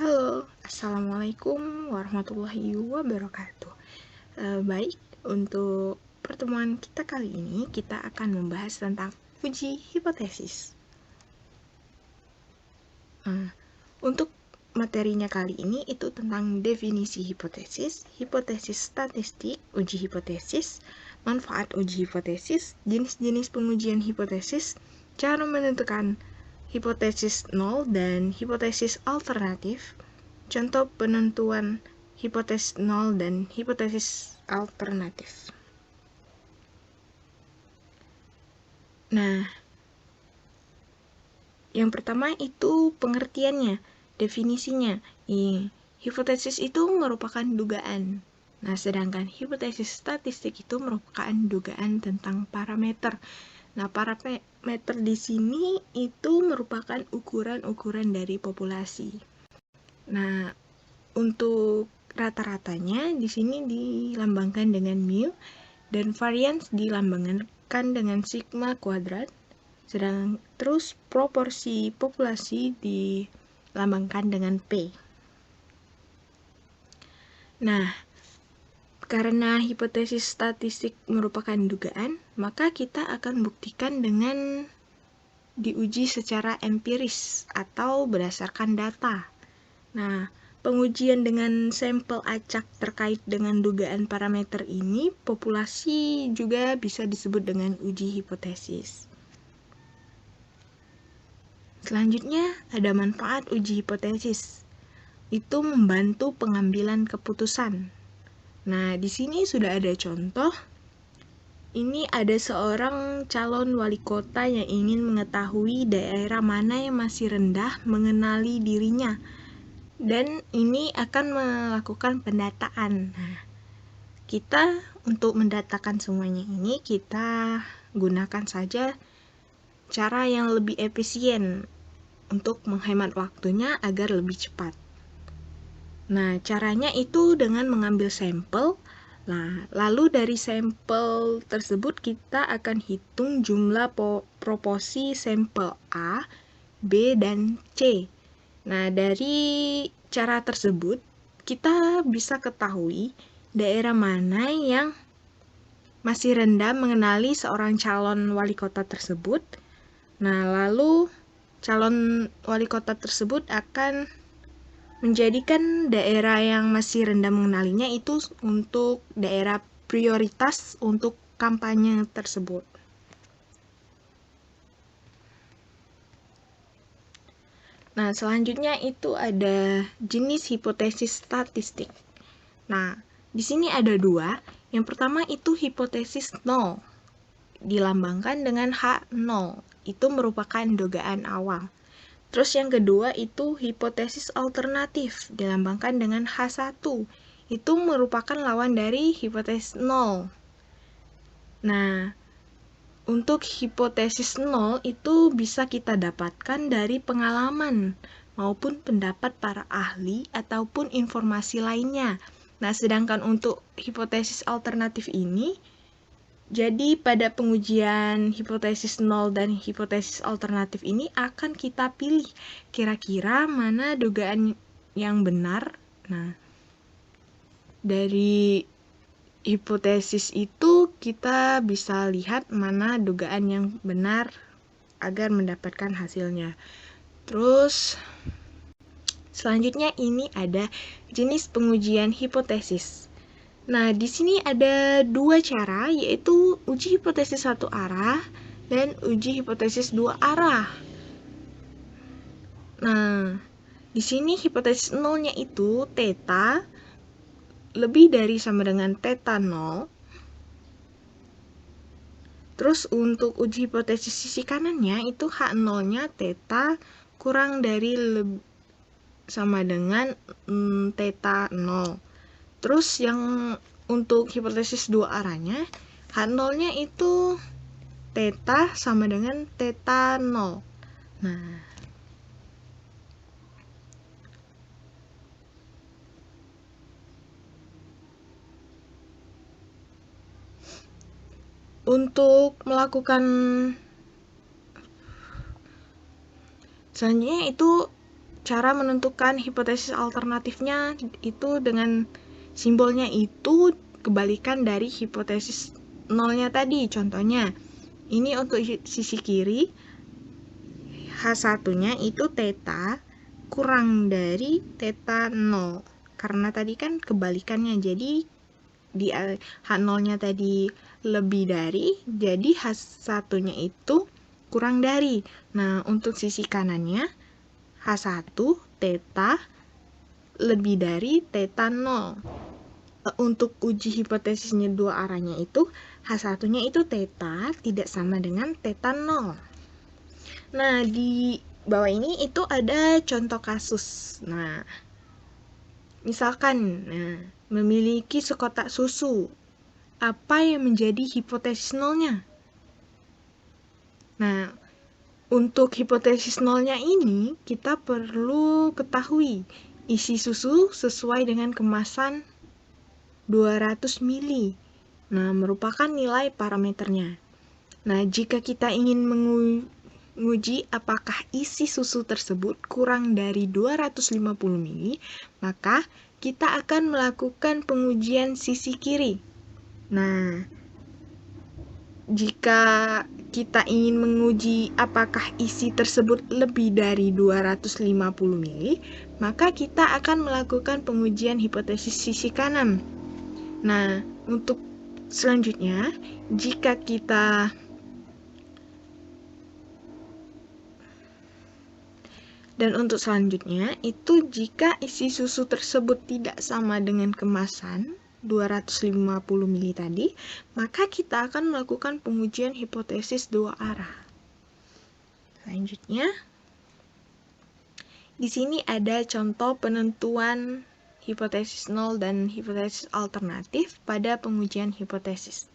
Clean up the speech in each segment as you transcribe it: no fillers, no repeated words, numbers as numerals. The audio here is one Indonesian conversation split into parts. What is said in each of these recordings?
Halo, Assalamualaikum warahmatullahi wabarakatuh. Baik, untuk pertemuan kita kali ini, kita akan membahas tentang uji hipotesis. Untuk materinya kali ini itu tentang definisi hipotesis, hipotesis statistik, uji hipotesis, manfaat uji hipotesis, jenis-jenis pengujian hipotesis, cara menentukan hipotesis nol dan hipotesis alternatif, contoh penentuan hipotesis nol dan hipotesis alternatif. Nah, yang pertama itu pengertiannya, definisinya. Hipotesis itu merupakan dugaan. Nah, sedangkan hipotesis statistik itu merupakan dugaan tentang parameter. Nah, parameter di sini itu merupakan ukuran-ukuran dari populasi. Nah, untuk rata-ratanya di sini dilambangkan dengan mu dan varians dilambangkan dengan sigma kuadrat. Sedang terus proporsi populasi dilambangkan dengan P. Nah, karena hipotesis statistik merupakan dugaan, maka kita akan buktikan dengan diuji secara empiris atau berdasarkan data. Nah, pengujian dengan sampel acak terkait dengan dugaan parameter ini, populasi juga bisa disebut dengan uji hipotesis. Selanjutnya, ada manfaat uji hipotesis. Itu membantu pengambilan keputusan. Nah, di sini sudah ada contoh. Ini ada seorang calon wali kota yang ingin mengetahui daerah mana yang masih rendah mengenali dirinya. Dan ini akan melakukan pendataan. Nah, kita untuk mendatakan semuanya ini, kita gunakan saja cara yang lebih efisien untuk menghemat waktunya agar lebih cepat. Nah, caranya itu dengan mengambil sampel. Nah, lalu dari sampel tersebut kita akan hitung jumlah proporsi sampel A, B, dan C. Nah, dari cara tersebut kita bisa ketahui daerah mana yang masih rendah mengenali seorang calon wali kota tersebut. Nah, lalu calon wali kota tersebut akan menjadikan daerah yang masih rendah mengenalinya itu untuk daerah prioritas untuk kampanye tersebut. Nah, selanjutnya itu ada jenis hipotesis statistik. Nah, di sini ada dua. Yang pertama itu hipotesis nol, dilambangkan dengan H0. Itu merupakan dugaan awal. Terus yang kedua itu hipotesis alternatif, dilambangkan dengan H1. Itu merupakan lawan dari hipotesis nol. Nah, untuk hipotesis nol itu bisa kita dapatkan dari pengalaman maupun pendapat para ahli ataupun informasi lainnya. Nah, sedangkan untuk hipotesis alternatif ini, jadi pada pengujian hipotesis nol dan hipotesis alternatif ini akan kita pilih kira-kira mana dugaan yang benar. Nah, dari hipotesis itu kita bisa lihat mana dugaan yang benar agar mendapatkan hasilnya. Terus selanjutnya ini ada jenis pengujian hipotesis. Nah, di sini ada dua cara, yaitu uji hipotesis satu arah dan uji hipotesis dua arah. Nah, di sini hipotesis nolnya itu theta lebih dari sama dengan theta 0. Terus untuk uji hipotesis sisi kanannya itu H0-nya theta kurang dari sama dengan theta 0. Terus yang untuk hipotesis dua arahnya, H0-nya itu theta sama dengan theta 0. Nah, untuk melakukan selanjutnya itu cara menentukan hipotesis alternatifnya itu dengan simbolnya itu kebalikan dari hipotesis nolnya tadi. Contohnya, ini untuk sisi kiri, H1-nya itu theta kurang dari theta 0. Karena tadi kan kebalikannya, jadi di H0-nya tadi lebih dari, jadi H1-nya itu kurang dari. Nah, untuk sisi kanannya, H1 theta lebih dari theta 0. Untuk uji hipotesisnya dua arahnya itu, H1-nya itu theta tidak sama dengan theta 0. Nah, di bawah ini itu ada contoh kasus. Nah, misalkan memiliki sekotak susu. Apa yang menjadi hipotesis nolnya? Nah, untuk hipotesis nolnya ini, kita perlu ketahui isi susu sesuai dengan kemasan 200 mili. Nah, merupakan nilai parameternya. Nah, jika kita ingin menguji apakah isi susu tersebut kurang dari 250 mili, maka kita akan melakukan pengujian sisi kiri. Nah, jika kita ingin menguji apakah isi tersebut lebih dari 250 mili, maka kita akan melakukan pengujian hipotesis sisi kanan. Nah, untuk selanjutnya, jika kita itu jika isi susu tersebut tidak sama dengan kemasan 250 mili tadi, maka kita akan melakukan pengujian hipotesis dua arah. Selanjutnya, di sini ada contoh penentuan hipotesis nol dan hipotesis alternatif pada pengujian hipotesis.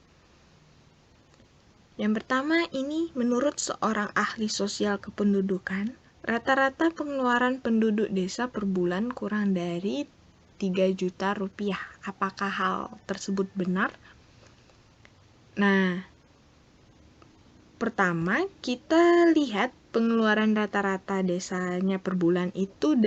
Yang pertama, ini menurut seorang ahli sosial kependudukan, rata-rata pengeluaran penduduk desa per bulan kurang dari 3 juta rupiah. Apakah hal tersebut benar? Nah, pertama kita lihat pengeluaran rata-rata desanya per bulan itu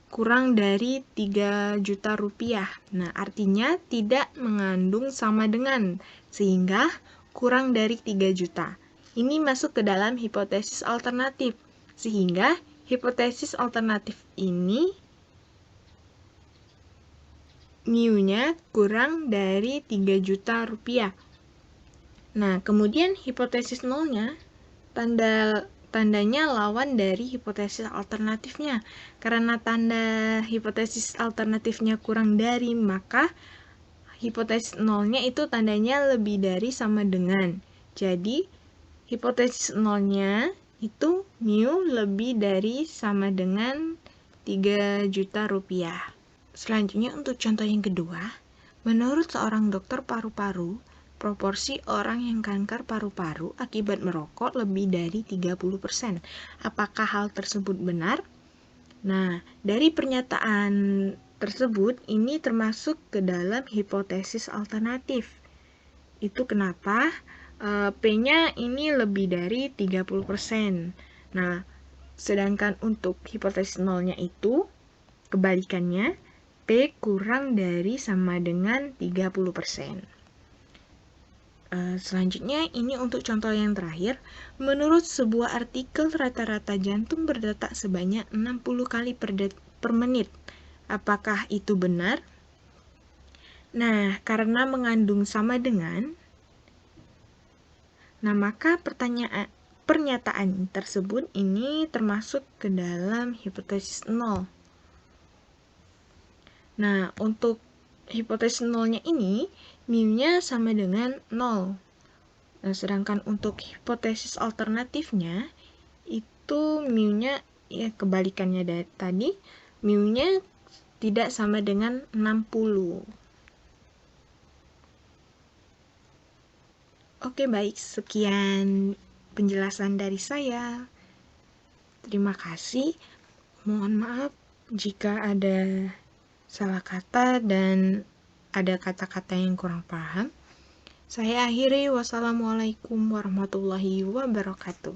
kurang dari 3 juta rupiah. Nah, artinya tidak mengandung sama dengan, sehingga kurang dari 3 juta. Ini masuk ke dalam hipotesis alternatif, sehingga hipotesis alternatif ini mu-nya kurang dari 3 juta rupiah. Nah, kemudian hipotesis nolnya, tandanya lawan dari hipotesis alternatifnya. Karena tanda hipotesis alternatifnya kurang dari, maka hipotesis nolnya itu tandanya lebih dari sama dengan. Jadi, hipotesis nolnya itu mu lebih dari sama dengan 3 juta rupiah. Selanjutnya untuk contoh yang kedua, menurut seorang dokter paru-paru, proporsi orang yang kanker paru-paru akibat merokok lebih dari 30%. Apakah hal tersebut benar? Nah, dari pernyataan tersebut, ini termasuk ke dalam hipotesis alternatif. Itu kenapa P-nya ini lebih dari 30%. Nah, sedangkan untuk hipotesis nolnya itu, kebalikannya, P kurang dari sama dengan 30%. Selanjutnya, ini untuk contoh yang terakhir. Menurut sebuah artikel, rata-rata jantung berdetak sebanyak 60 kali per menit. Apakah itu benar? Nah, karena mengandung sama dengan, nah maka pernyataan tersebut ini termasuk ke dalam hipotesis nol. Nah, untuk hipotesis nolnya ini, mu-nya sama dengan 0. Nah, sedangkan untuk hipotesis alternatifnya, itu mu-nya ya kebalikannya dari tadi, mu-nya tidak sama dengan 60. Oke, baik. Sekian penjelasan dari saya. Terima kasih. Mohon maaf jika ada salah kata dan ada kata-kata yang kurang paham. Saya akhiri. Wassalamualaikum warahmatullahi wabarakatuh.